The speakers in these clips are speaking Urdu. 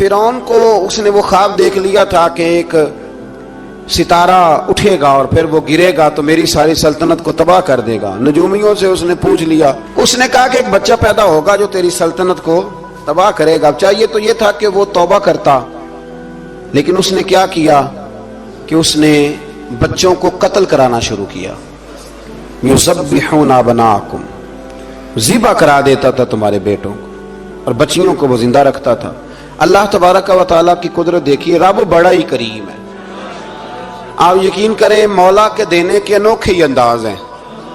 فرعون کو اس نے وہ خواب دیکھ لیا تھا کہ ایک ستارہ اٹھے گا اور پھر وہ گرے گا تو میری ساری سلطنت کو تباہ کر دے گا۔ نجومیوں سے اس نے پوچھ لیا، اس نے کہا کہ ایک بچہ پیدا ہوگا جو تیری سلطنت کو تباہ کرے گا۔ چاہیے تو یہ تھا کہ وہ توبہ کرتا، لیکن اس نے کیا کیا کہ اس نے بچوں کو قتل کرانا شروع کیا۔ یذبحون ابناءکم، ذبح کرا دیتا تھا تمہارے بیٹوں کو، اور بچیوں کو وہ زندہ رکھتا تھا۔ اللہ تبارک و تعالیٰ کی قدرت دیکھیے، رب بڑا ہی کریم ہے۔ آپ یقین کریں مولا کے دینے کے انوکھے ہی انداز ہیں۔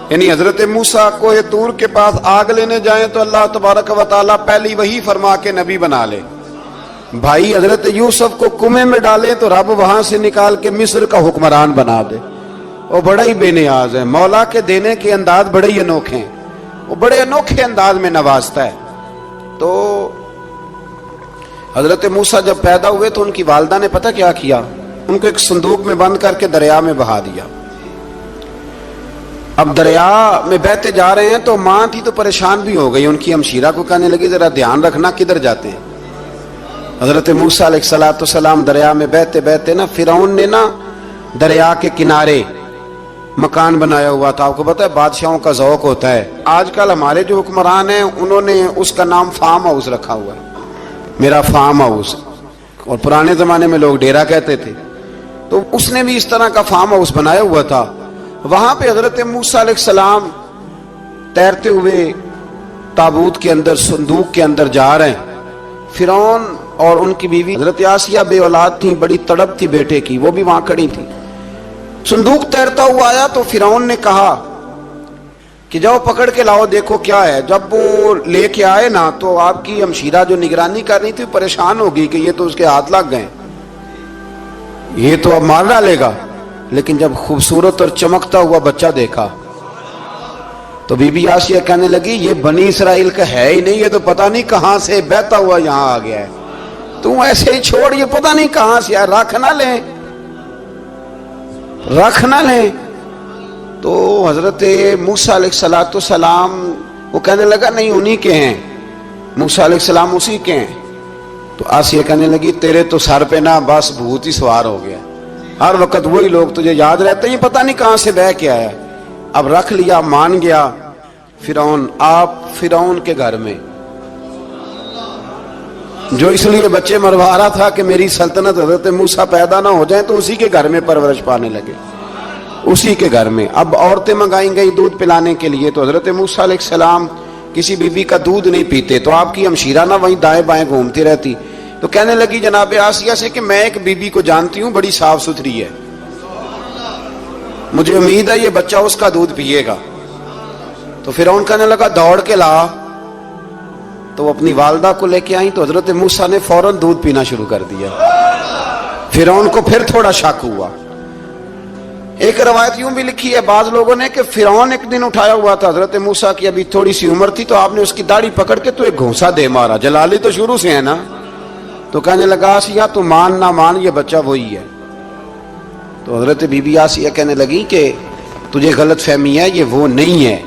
یعنی حضرت موسیٰ کو یہ طور کے پاس آگ لینے جائیں تو اللہ تبارک و تعالیٰ پہلی وہی فرما کے نبی بنا لے۔ بھائی حضرت یوسف کو کنویں میں ڈالے تو رب وہاں سے نکال کے مصر کا حکمران بنا دے۔ وہ بڑا ہی بے نیاز ہے، مولا کے دینے کے انداز بڑے ہی انوکھے ہیں، وہ بڑے انوکھے انداز میں نوازتا ہے۔ تو حضرت موسیٰ جب پیدا ہوئے تو ان کی والدہ نے پتہ کیا کیا، ان کو ایک صندوق میں بند کر کے دریا میں بہا دیا۔ اب دریا میں بہتے جا رہے ہیں تو ماں تھی تو پریشان بھی ہو گئی، ان کی ہمشیرہ کو کہنے لگی ذرا دھیان رکھنا کدھر جاتے ہیں۔ حضرت موسیٰ علیہ السلام دریا میں بہتے بہتے نا، فرعون نے نا دریا کے کنارے مکان بنایا ہوا تھا۔ آپ کو پتہ ہے بادشاہوں کا ذوق ہوتا ہے، آج کل ہمارے جو حکمران ہیں انہوں نے اس کا نام فارم ہاؤس رکھا ہوا ہے، میرا فارم ہاؤس، اور پرانے زمانے میں لوگ ڈیرا کہتے تھے۔ تو اس نے بھی اس طرح کا فارم ہاؤس بنایا ہوا تھا۔ وہاں پہ حضرت موسیٰ علیہ السلام تیرتے ہوئے تابوت کے اندر، صندوق کے اندر جا رہے ہیں۔ فرعون اور ان کی بیوی حضرت آسیہ بے اولاد تھیں، بڑی تڑپ تھی بیٹے کی، وہ بھی وہاں کھڑی تھی۔ صندوق تیرتا ہوا آیا تو فرعون نے کہا کہ جاؤ پکڑ کے لاؤ دیکھو کیا ہے۔ جب وہ لے کے آئے نا تو آپ کی ہمشیرہ جو نگرانی کر رہی تھی پریشان ہو گئی کہ یہ تو اس کے ہاتھ لگ گئے، یہ تو اب مار ڈالے گا۔ لیکن جب خوبصورت اور چمکتا ہوا بچہ دیکھا تو بی بی آسیہ کہنے لگی یہ بنی اسرائیل کا ہے ہی نہیں، یہ تو پتہ نہیں کہاں سے بہتا ہوا یہاں آ گیا ہے، تو ایسے ہی چھوڑ، یہ پتہ نہیں کہاں سے ہے، رکھ نہ لیں رکھ نہ لیں۔ تو حضرت موسیٰ علیہ السلام وہ کہنے لگا نہیں انہی کے ہیں، موسیٰ علیہ السلام اسی کے ہیں۔ تو آسیہ کہنے لگی تیرے تو سر پہ نا بس بھوت ہی سوار ہو گیا، ہر وقت وہی لوگ تجھے یاد رہتے ہیں، پتہ نہیں کہاں سے بہ کے آیا۔ اب رکھ لیا، مان گیا فرعون۔ آپ فرعون کے گھر میں جو اس لیے بچے مروا رہا تھا کہ میری سلطنت حضرت موسیٰ پیدا نہ ہو جائیں، تو اسی کے گھر میں پرورش پانے لگے، اسی کے گھر میں۔ اب عورتیں منگائی گئی دودھ پلانے کے لیے، تو حضرت موسیٰ علیہ السلام کسی بیوی کا دودھ نہیں پیتے، تو آپ کی ہمشیرہ نہ وہیں دائیں بائیں گھومتی رہتی۔ تو کہنے لگی جناب آسیہ سے کہ میں ایک بیوی کو جانتی ہوں، بڑی صاف ستھری ہے، مجھے امید ہے یہ بچہ اس کا دودھ پیے گا۔ تو فرعون کہنے لگا دوڑ کے لا، تو وہ اپنی والدہ کو لے کے آئیں تو حضرت موسیٰ نے فوراً دودھ پینا شروع کر دیا۔ فرعون کو پھر تھوڑا شک ہوا۔ ایک روایت یوں بھی لکھی ہے بعض لوگوں نے کہ فرعون ایک دن اٹھایا ہوا تھا حضرت موسیٰ کی ابھی تھوڑی سی عمر تھی، تو آپ نے اس کی داڑھی پکڑ کے تو ایک گھونسا دے مارا، جلالی تو شروع سے ہے نا۔ تو کہنے لگا آسیہ تو مان نہ مان یہ بچہ وہی ہے۔ تو حضرت بی بی آسیہ کہنے لگی کہ تجھے غلط فہمی ہے، یہ وہ نہیں ہے۔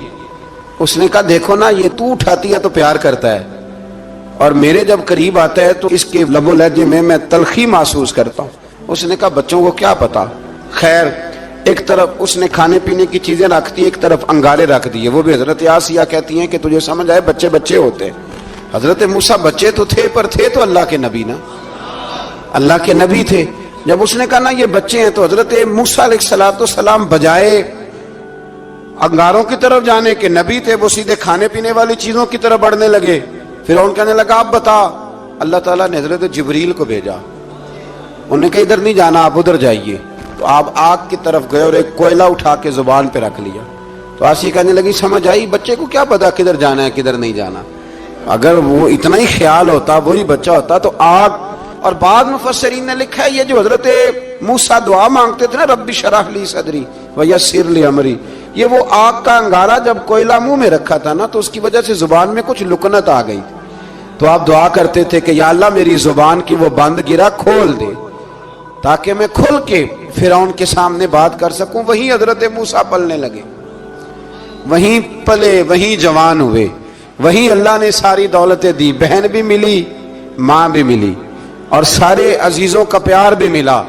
اس نے کہا دیکھو نا یہ تو اٹھاتی ہے تو پیار کرتا ہے، اور میرے جب قریب آتا ہے تو اس کے لب و لہجے میں تلخی محسوس کرتا ہوں۔ اس نے کہا بچوں کو کیا پتا۔ خیر ایک طرف اس نے کھانے پینے کی چیزیں رکھ دی، ایک طرف انگارے رکھ دیے، وہ بھی حضرت آسیہ کہتی ہیں کہ تجھے سمجھ آئے بچے بچے ہوتے ہیں۔ حضرت موسیٰ بچے تو تھے پر تھے تو اللہ کے نبی نا، اللہ کے نبی تھے۔ جب اس نے کہا نا یہ بچے ہیں تو حضرت موسیٰ علیہ السلام بجائے انگاروں کی طرف جانے کے نبی تھے، وہ سیدھے کھانے پینے والی چیزوں کی طرف بڑھنے لگے۔ فرعون کہنے لگا اب بتا۔ اللہ تعالیٰ نے حضرت جبریل کو بھیجا، انہوں نے کہا ادھر نہیں جانا آپ ادھر جائیے۔ تو آپ آگ کی طرف گئے اور ایک کوئلہ اٹھا کے زبان پہ رکھ لیا۔ تو آسیہ کہنے لگی سمجھ آئی، بچے کو کیا پتا کدھر جانا ہے کدھر نہیں جانا، اگر وہ اتنا ہی خیال ہوتا وہی بچہ ہوتا تو آگ۔ اور بعض مفسرین نے لکھا ہے یہ جو حضرت موسیٰ دعا مانگتے تھے نا رب اشرح لی صدری ویسر لی امری، یہ وہ آگ کا انگارہ جب کوئلہ منہ میں رکھا تھا نا تو اس کی وجہ سے زبان میں کچھ لکنت آ گئی، تو آپ دعا کرتے تھے کہ یا اللہ میری زبان کی وہ بند گرا کھول دے تاکہ میں کھل کے فرعون کے سامنے بات کر سکوں۔ وہیں حضرت موسیٰ پلنے لگے، وہیں پلے، وہیں جوان ہوئے، وہیں اللہ نے ساری دولتیں دی، بہن بھی ملی، ماں بھی ملی، اور سارے عزیزوں کا پیار بھی ملا،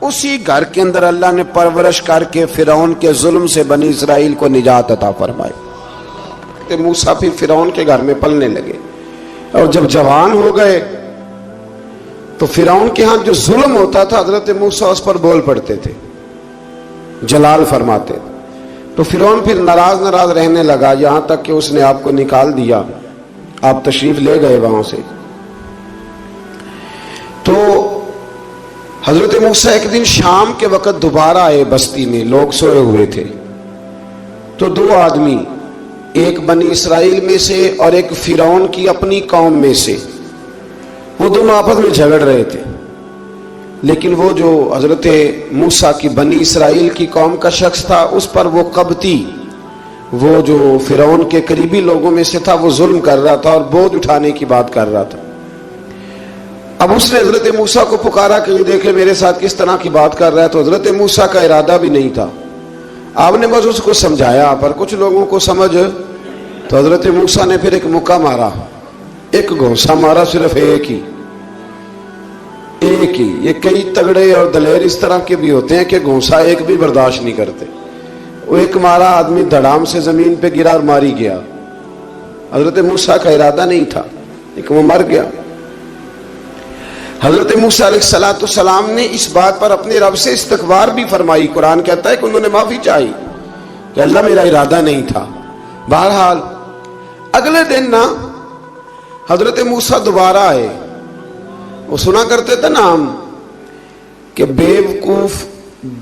اسی گھر کے اندر اللہ نے پرورش کر کے فرعون کے ظلم سے بنی اسرائیل کو نجات عطا فرمائی۔ موسیٰ پھر فرعون کے گھر میں پلنے لگے، اور جب جوان ہو گئے تو فرعون کے ہاں جو ظلم ہوتا تھا حضرت موسیٰ اس پر بول پڑتے تھے، جلال فرماتے۔ تو فرعون پھر ناراض رہنے لگا، یہاں تک کہ اس نے آپ کو نکال دیا، آپ تشریف لے گئے وہاں سے۔ تو حضرت موسیٰ ایک دن شام کے وقت دوبارہ آئے بستی میں، لوگ سوئے ہوئے تھے، تو دو آدمی، ایک بنی اسرائیل میں سے اور ایک فرعون کی اپنی قوم میں سے، وہ دونوں آپس میں جھگڑ رہے تھے۔ لیکن وہ جو حضرت موسیٰ کی بنی اسرائیل کی قوم کا شخص تھا، اس پر وہ قبطی، وہ جو فرعون کے قریبی لوگوں میں سے تھا، وہ ظلم کر رہا تھا اور بوجھ اٹھانے کی بات کر رہا تھا۔ اب اس نے حضرت موسیٰ کو پکارا کہ یہ دیکھے میرے ساتھ کس طرح کی بات کر رہا ہے، تو حضرت موسیٰ کا ارادہ بھی نہیں تھا، آپ نے بس اس کو سمجھایا، پر کچھ لوگوں کو سمجھ، تو حضرت موسیٰ نے پھر ایک مکہ مارا، ایک گھونسا مارا، صرف ایک ہی۔ یہ کئی تگڑے اور دلیر اس طرح کے بھی ہوتے ہیں کہ گھونسا ایک بھی برداشت نہیں کرتے، وہ ایک مارا، آدمی دھڑام سے زمین پہ گرا اور ماری گیا۔ حضرت موسیٰ کا ارادہ نہیں تھا لیکن وہ مر گیا۔ حضرت موسیٰ علیہ السلام نے اس بات پر اپنے رب سے استغفار بھی فرمائی، قرآن کہتا ہے کہ انہوں نے معافی چاہی کہ اللہ میرا ارادہ نہیں تھا۔ بہرحال اگلے دن نا حضرت موسیٰ دوبارہ آئے، وہ سنا کرتے تھے نا ہم کہ بیوقوف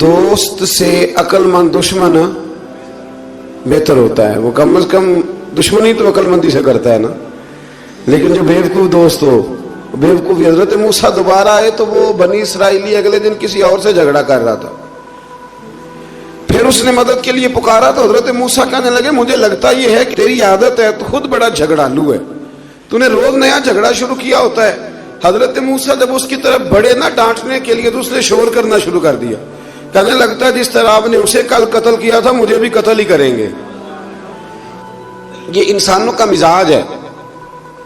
دوست سے عقل مند دشمن بہتر ہوتا ہے، وہ کم از کم دشمنی تو عقل مندی سے کرتا ہے نا، لیکن جو بیوقوف دوست ہو بیوقوفی۔ حضرت موسیٰ دوبارہ آئے تو وہ بنی اسرائیلی اگلے دن کسی اور سے جھگڑا کر رہا تھا، پھر اس نے مدد کے لیے پکارا تو حضرت موسیٰ کہنے لگے مجھے لگتا یہ ہے کہ تیری عادت ہے، تو خود بڑا جھگڑالو ہے، تو نے روز نیا جھگڑا شروع کیا ہوتا ہے۔ حضرت موسیٰ جب اس کی طرف بڑے نہ ڈانٹنے کے لیے تو اس نے شور کرنا شروع کر دیا، کہنے لگتا ہے جس طرح آپ نے اسے کل قتل کیا تھا مجھے بھی قتل ہی کریں گے۔ یہ انسانوں کا مزاج ہے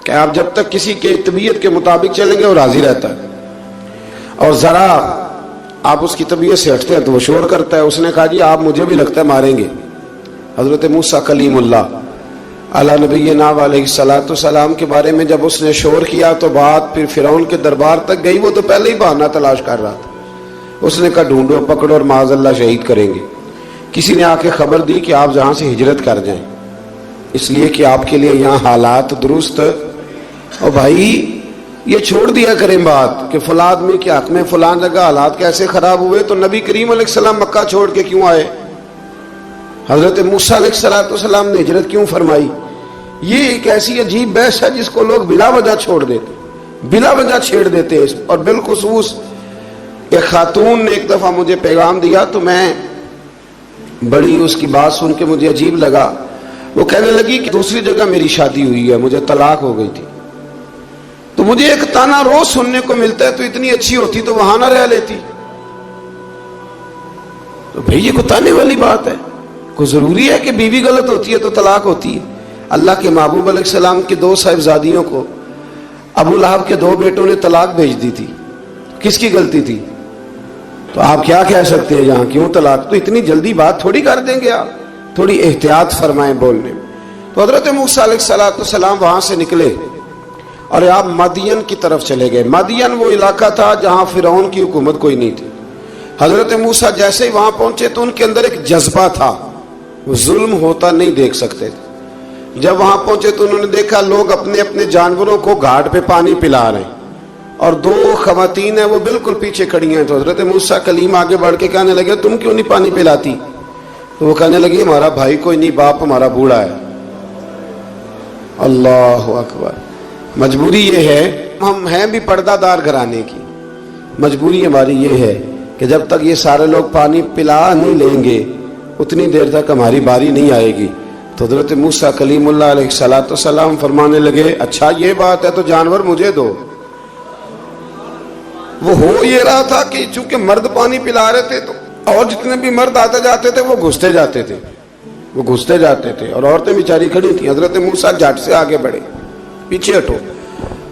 کہ آپ جب تک کسی کے طبیعت کے مطابق چلیں گے وہ راضی رہتا ہے، اور ذرا آپ اس کی طبیعت سے ہٹتے ہیں تو وہ شور کرتا ہے۔ اس نے کہا جی آپ مجھے بھی لگتا ہے ماریں گے۔ حضرت موسیٰ کلیم اللہ علی نبینا علیہ الصلوۃ والسلام کے بارے میں جب اس نے شور کیا تو بات پھر فرعون کے دربار تک گئی، وہ تو پہلے ہی بہانہ تلاش کر رہا تھا۔ اس نے کہا ڈھونڈو پکڑو اور معاذ اللہ شہید کریں گے۔ کسی نے آ کے خبر دی کہ آپ جہاں سے ہجرت کر جائیں، اس لیے کہ آپ کے لیے یہاں حالات درست، اور بھائی یہ چھوڑ دیا کریں بات کہ فلاں آدمی کے حق میں فلاں جگہ حالات کیسے خراب ہوئے، تو نبی کریم علیہ السلام مکہ چھوڑ کے کیوں آئے، حضرت موسیٰ علیہ السلام نے ہجرت کیوں فرمائی۔ یہ ایک ایسی عجیب بحث ہے جس کو لوگ بلا وجہ چھوڑ دیتے، بلا وجہ چھیڑ دیتے۔ اور بالخصوص ایک خاتون نے ایک دفعہ مجھے پیغام دیا تو میں بڑی اس کی بات سن کے مجھے عجیب لگا، وہ کہنے لگی کہ دوسری جگہ میری شادی ہوئی ہے، مجھے طلاق ہو گئی تھی، تو مجھے ایک تانا روز سننے کو ملتا ہے تو اتنی اچھی ہوتی تو وہاں نہ رہ لیتی۔ تو بھئی یہ کوئی تانے والی بات ہے؟ کوئی ضروری ہے کہ بیوی غلط ہوتی ہے تو طلاق ہوتی ہے؟ اللہ کے محبوب علیہ السلام کی دو صاحبزادیوں کو ابو لہب کے دو بیٹوں نے طلاق بھیج دی تھی، کس کی غلطی تھی؟ تو آپ کیا کہہ سکتے ہیں یہاں کیوں طلاق؟ تو اتنی جلدی بات تھوڑی کر دیں گے آپ، تھوڑی احتیاط فرمائیں بولنے میں۔ تو حضرت موسیٰ علیہ السلام وہاں سے نکلے اور آپ مدین کی طرف چلے گئے۔ مدین وہ علاقہ تھا جہاں فرعون کی حکومت کوئی نہیں تھی۔ حضرت موسیٰ جیسے ہی وہاں پہنچے تو ان کے اندر ایک جذبہ تھا، وہ ظلم ہوتا نہیں دیکھ سکتے تھے۔ جب وہاں پہنچے تو انہوں نے دیکھا لوگ اپنے اپنے جانوروں کو گھاٹ پہ پانی پلا رہے ہیں، اور دو خواتین ہیں وہ بالکل پیچھے کھڑی ہیں۔ تو حضرت موسیٰ کلیم آگے بڑھ کے کہنے لگے تم کیوں نہیں پانی پلاتی؟ تو وہ کہنے لگی ہمارا بھائی کوئی نہیں، باپ ہمارا بوڑھا ہے۔ اللہ اکبر۔ مجبوری یہ ہے، ہم ہیں بھی پردہ دار گھرانے کی، مجبوری ہماری یہ ہے کہ جب تک یہ سارے لوگ پانی پلا نہیں لیں گے اتنی دیر تک ہماری باری نہیں آئے گی۔ تو حضرت موسیٰ کلیم اللہ علیہ السلام فرمانے لگے اچھا یہ بات ہے تو جانور مجھے دو۔ وہ ہو یہ رہا تھا کہ چونکہ مرد پانی پلا رہے تھے تو اور جتنے بھی مرد آتے جاتے تھے وہ گھستے جاتے تھے اور عورتیں بیچاری کھڑی تھیں۔ حضرت موسیٰ جھٹ سے آگے بڑھے، پیچھے ہٹو۔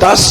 10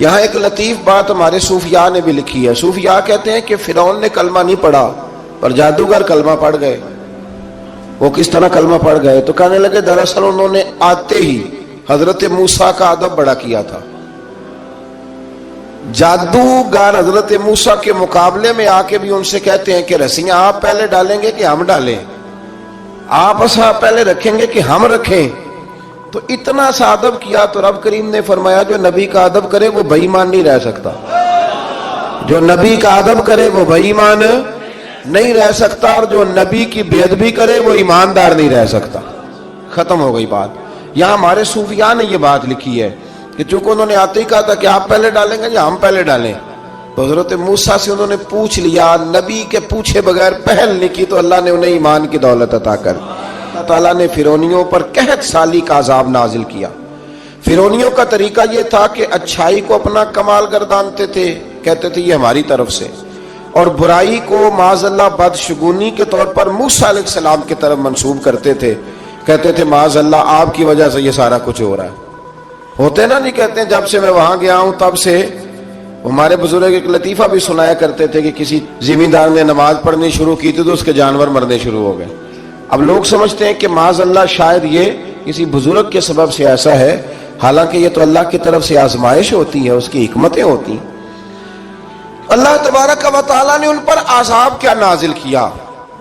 یہاں ایک لطیف بات ہمارے صوفیاء نے بھی لکھی ہے. صوفیاء کہتے ہیں کہ فرعون نے کلمہ نہیں پڑھا پر جادوگر کلمہ پڑھ گئے. وہ کس طرح کلمہ پڑھ گئے؟ تو کہنے لگے دراصل انہوں نے آتے ہی حضرت موسیٰ کا ادب بڑا کیا تھا. جادوگر حضرت موسیٰ کے مقابلے میں آ کے بھی ان سے کہتے ہیں کہ رسیاں آپ پہلے ڈالیں گے کہ ہم ڈالیں؟ آپ اصحاب پہلے رکھیں گے کہ ہم رکھیں؟ تو اتنا سا ادب کیا تو رب کریم نے فرمایا جو نبی کا ادب کرے وہ بے ایمان نہیں رہ سکتا. جو نبی کا ادب کرے وہ بے ایمان نہیں رہ سکتا، اور جو نبی کی بے ادبی کرے وہ ایماندار نہیں رہ سکتا. ختم ہو گئی بات. یہاں ہمارے صوفیاء نے یہ بات لکھی ہے کہ چونکہ انہوں نے آتے ہی کہا تھا کہ آپ پہلے ڈالیں گے یا ہم پہلے ڈالیں، تو حضرت موسیٰ سے انہوں نے پوچھ لیا. نبی کے پوچھے بغیر پہل نہیں کی تو اللہ نے انہیں ایمان کی دولت عطا کر. اللہ تعالیٰ نے فرعونیوں پر قحط سالی کا عذاب نازل کیا. فرعونیوں کا طریقہ یہ تھا کہ اچھائی کو اپنا کمال گردانتے تھے، کہتے تھے یہ ہماری طرف سے، اور برائی کو معاذ اللہ بدشگونی کے طور پر موسیٰ علیہ السلام کی طرف منسوب کرتے تھے. کہتے تھے معاذ اللہ آپ کی وجہ سے یہ سارا کچھ ہو رہا ہے. ہوتے نا نہیں کہتے ہیں جب سے میں وہاں گیا ہوں تب سے. ہمارے بزرگ ایک لطیفہ بھی سنایا کرتے تھے کہ کسی زمیندار نے نماز پڑھنی شروع کی تھی تو اس کے جانور مرنے شروع ہو گئے. اب لوگ سمجھتے ہیں کہ معاذ اللہ شاید یہ کسی بزرگ کے سبب سے ایسا ہے، حالانکہ یہ تو اللہ کی طرف سے آزمائش ہوتی ہے، اس کی حکمتیں ہوتی ہیں. اللہ تبارک و تعالیٰ نے ان پر عذاب کیا نازل کیا.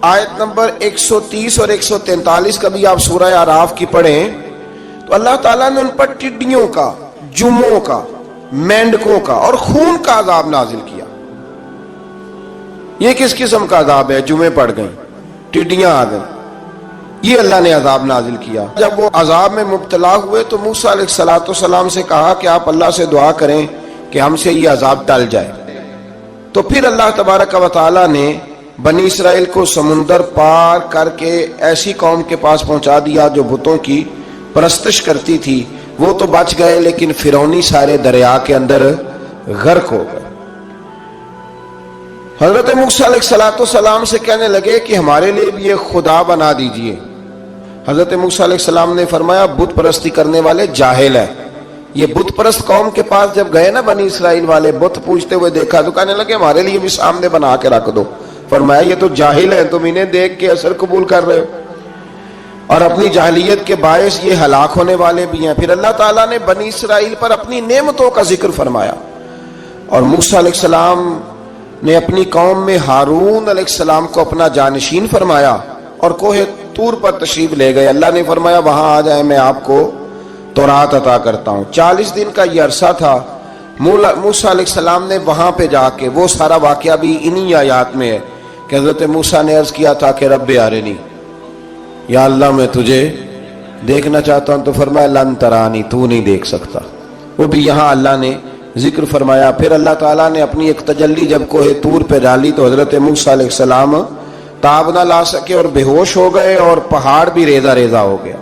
آیت نمبر 130 اور 143 کا بھی آپ سورہ اعراف کی پڑھیں تو اللہ تعالیٰ نے ان پر ٹڈیوں کا، جموں کا، مینڈکوں کا اور خون کا عذاب نازل کیا. یہ کس قسم کا عذاب ہے؟ جمعے پڑ گئیں، ٹڈیاں آ گئیں، یہ اللہ نے عذاب نازل کیا. جب وہ عذاب میں مبتلا ہوئے تو موسیٰ علیہ السلام سے کہا کہ آپ اللہ سے دعا کریں کہ ہم سے یہ عذاب ٹل جائے. تو پھر اللہ تبارک و تعالیٰ نے بنی اسرائیل کو سمندر پار کر کے ایسی قوم کے پاس پہنچا دیا جو بتوں کی پرستش کرتی تھی. وہ تو بچ گئے لیکن فرعونی سارے دریا کے اندر غرق ہو گئے. حضرت موسیٰ علیہ السلام سے کہنے لگے کہ ہمارے لیے بھی یہ خدا بنا دیجئے. حضرت موسیٰ علیہ السلام نے فرمایا بت پرستی کرنے والے جاہل ہیں. یہ بت پرست قوم کے پاس جب گئے نا بنی اسرائیل والے، بت پوجتے ہوئے دیکھا تو کہنے لگے ہمارے لیے بھی سامنے بنا کے رکھ دو. فرمایا یہ تو جاہل ہیں، تم انہیں دیکھ کے اثر قبول کر رہے ہو اور اپنی جاہلیت کے باعث یہ ہلاک ہونے والے بھی ہیں. پھر اللہ تعالیٰ نے بنی اسرائیل پر اپنی نعمتوں کا ذکر فرمایا اور موسیٰ علیہ السلام نے اپنی قوم میں ہارون علیہ السلام کو اپنا جانشین فرمایا اور کوہ طور پر تشریف لے گئے. اللہ نے فرمایا وہاں آ جائیں، میں آپ کو تورات عطا کرتا ہوں. 40 دن کا یہ عرصہ تھا. موسیٰ علیہ السلام نے وہاں پہ جا کے، وہ سارا واقعہ بھی انہی آیات میں ہے کہ حضرت موسیٰ نے عرض کیا تھا کہ رب ارنی، یا اللہ میں تجھے دیکھنا چاہتا ہوں. تو فرمایا لن ترانی، تو نہیں دیکھ سکتا. وہ بھی یہاں اللہ نے ذکر فرمایا. پھر اللہ تعالیٰ نے اپنی ایک تجلی جب کوہ طور پہ ڈالی تو حضرت موسیٰ علیہ السلام تاب نہ لا سکے اور بے ہوش ہو گئے اور پہاڑ بھی ریزہ ریزہ ہو گیا.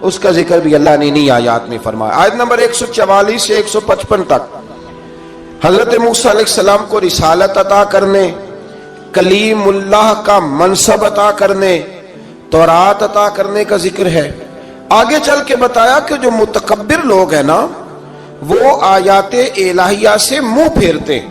اس کا ذکر بھی اللہ نے انہی آیات میں فرمایا. آیت نمبر 144 سے 155 تک حضرت موسیٰ علیہ السلام کو رسالت عطا کرنے، کلیم اللہ کا منصب عطا کرنے، تورات عطا کرنے کا ذکر ہے. آگے چل کے بتایا کہ جو متکبر لوگ ہیں نا وہ آیات الہیہ سے منہ پھیرتے ہیں.